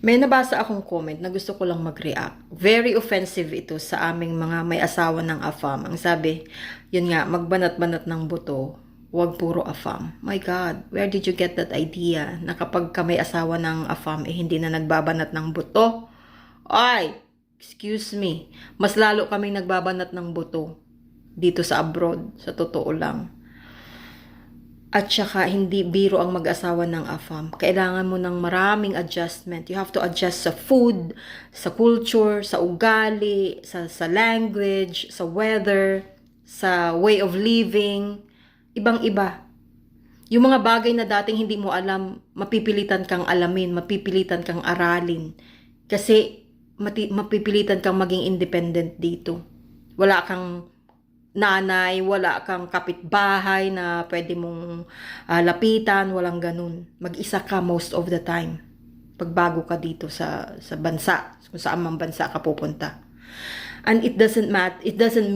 May nabasa akong comment na gusto ko lang mag-react. Very offensive ito sa aming mga may asawa ng AFAM. Ang sabi, yun nga, magbanat-banat ng buto, wag puro AFAM. My God, where did you get that idea na kapag ka may asawa ng AFAM, hindi na nagbabanat ng buto? Ay, excuse me, mas lalo kaming nagbabanat ng buto dito sa abroad, sa totoo lang. At saka, hindi biro ang mag-asawa ng AFAM. Kailangan mo ng maraming adjustment. You have to adjust sa food, sa culture, sa ugali, sa language, sa weather, sa way of living. Ibang-iba. Yung mga bagay na dating hindi mo alam, mapipilitan kang alamin, mapipilitan kang aralin. Kasi, mapipilitan kang maging independent dito. Wala kang nanay, wala kang kapitbahay na pwede mong lapitan, walang ganun. Mag-isa ka most of the time. Pagbago ka dito sa bansa, kung saan mang bansa ka pupunta. And it doesn't mean, it doesn't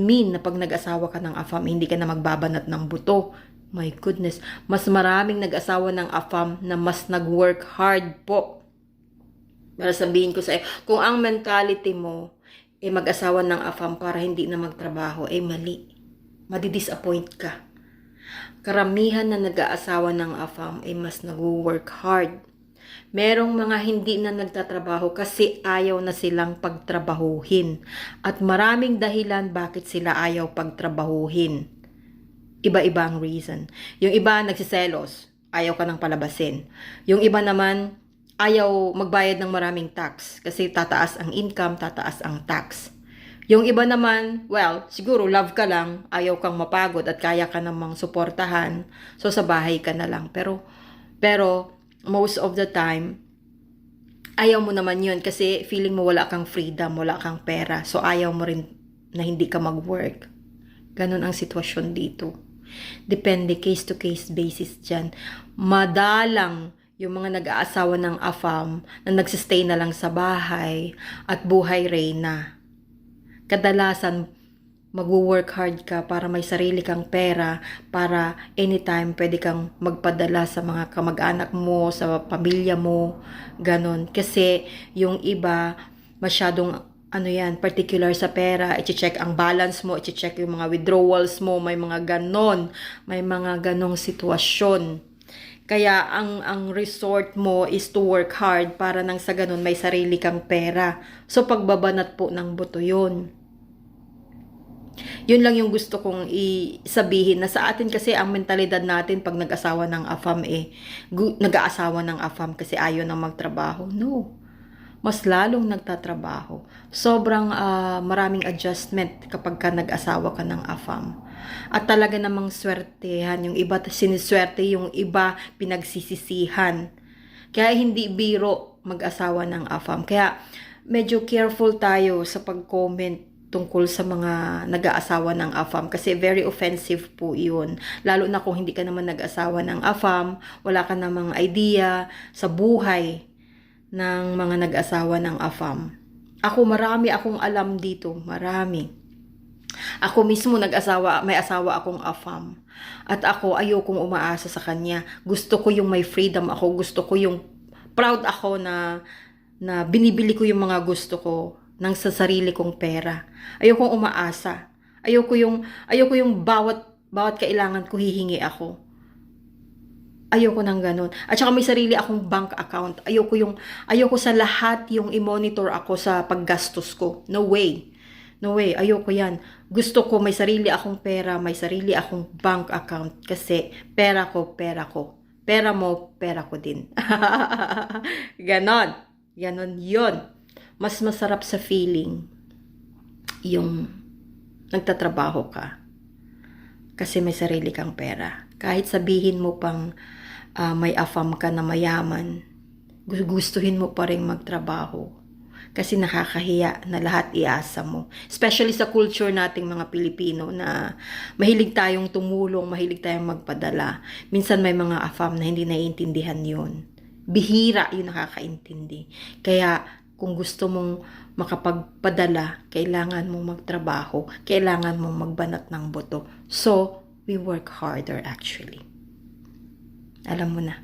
mean na pag nag-asawa ka ng AFAM, hindi ka na magbabanat ng buto. My goodness, mas maraming nag-asawa ng AFAM na mas nag-work hard po. Para sabihin ko sa iyo, kung ang mentality mo, mag-asawa ng AFAM para hindi na magtrabaho, mali. Madidisappoint ka. Karamihan na nag-aasawa ng AFAM mas nag-work hard. Merong mga hindi na nagtatrabaho kasi ayaw na silang pagtrabahuhin. At maraming dahilan bakit sila ayaw pagtrabahuhin. Iba-iba ang reason. Yung iba nagsiselos, ayaw ka nang palabasin. Yung iba naman, ayaw magbayad ng maraming tax kasi tataas ang income, tataas ang tax. Yung iba naman, well, siguro love ka lang, ayaw kang mapagod at kaya ka namang suportahan, so sa bahay ka na lang. Pero most of the time, ayaw mo naman yun kasi feeling mo wala kang freedom, wala kang pera, so ayaw mo rin na hindi ka mag-work. Ganon ang sitwasyon dito. Depende, case to case basis dyan. Madalang yung mga nag-aasawa ng AFAM na nagsistay na lang sa bahay at buhay reyna. Kadalasan, mag-work hard ka para may sarili kang pera, para anytime pwede kang magpadala sa mga kamag-anak mo, sa pamilya mo, ganon. Kasi yung iba, masyadong particular sa pera, i-check ang balance mo, i-check yung mga withdrawals mo, may mga ganong sitwasyon. Kaya ang resort mo is to work hard para nang sa ganun may sarili kang pera. So pagbabanat po ng buto yun. Yun lang yung gusto kong isabihin na sa atin kasi ang mentalidad natin pag nag-asawa ng AFAM nag-aasawa ng AFAM kasi ayaw nang magtrabaho. No. Mas lalong nagtatrabaho. Sobrang maraming adjustment kapag ka nag-asawa ka ng AFAM. At talaga namang swertehan. Yung iba siniswerte, yung iba pinagsisisihan. Kaya hindi biro mag-asawa ng AFAM. Kaya medyo careful tayo sa pag-comment tungkol sa mga nag-aasawa ng AFAM kasi very offensive po yun. Lalo na kung hindi ka naman nag-asawa ng AFAM, wala ka namang idea sa buhay ng mga nag-asawa ng AFAM. Marami akong alam dito. Marami. Ako mismo may asawa akong AFAM. At ayokong umaasa sa kanya. Gusto ko yung may freedom ako. Gusto ko yung proud ako na binibili ko yung mga gusto ko ng sa sarili kong pera. Ayokong umaasa. Ayoko yung bawat kailangan ko hihingi ako. Ayoko nang ganun. At saka may sarili akong bank account. Ayoko sa lahat yung i-monitor ako sa paggastos ko. No way. No way. Ayoko yan. Gusto ko may sarili akong pera, may sarili akong bank account. Kasi pera ko, pera ko. Pera mo, pera ko din. Ganon. Ganon yun. Mas masarap sa feeling yung nagtatrabaho ka. Kasi may sarili kang pera. Kahit sabihin mo pang may AFAM ka na mayaman, gustuhin mo pa rin magtrabaho. Kasi nakakahiya na lahat iasa mo. Especially sa culture nating mga Pilipino na mahilig tayong tumulong, mahilig tayong magpadala. Minsan may mga AFAM na hindi naiintindihan yun. Bihira yung nakakaintindi. Kaya kung gusto mong makapagpadala, kailangan mong magtrabaho, kailangan mong magbanat ng buto. So, we work harder actually. Alam mo na.